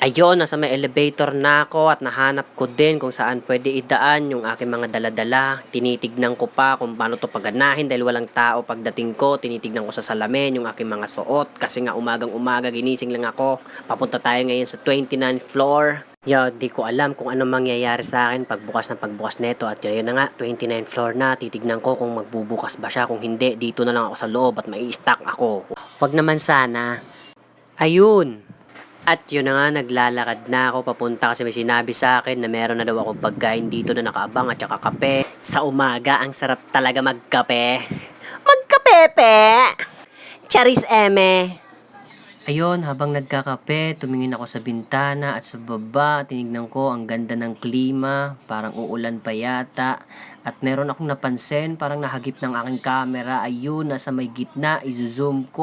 Ayun, nasa may elevator na ako at nahanap ko din kung saan pwede idaan yung aking mga dala-dala. Tinitignan ko pa kung paano to paganahin dahil walang tao pagdating ko. Tinitignan ko sa salamin yung aking mga suot kasi nga umagang-umaga ginising lang ako. Papunta tayo ngayon sa 29th floor. Di ko alam kung ano mangyayari sa akin pagbukas ng pagbukas neto at yun na nga, 29th floor na. Titignan ko kung magbubukas ba siya. Kung hindi, dito na lang ako sa loob at mai stuck ako. Wag naman sana. Ayun. At yun na nga, naglalakad na ako papunta kasi may sinabi sa akin na meron na daw akong pagkain dito na nakaabang at saka kape. Sa umaga, ang sarap talaga magkape. Magkapepe! Charis eme! Ayun, habang nagkakape, tumingin ako sa bintana at sa baba, tinignan ko ang ganda ng klima, parang uulan pa yata. At meron akong napansin, parang nahagip ng aking camera, ayun, nasa may gitna, izo-zoom ko.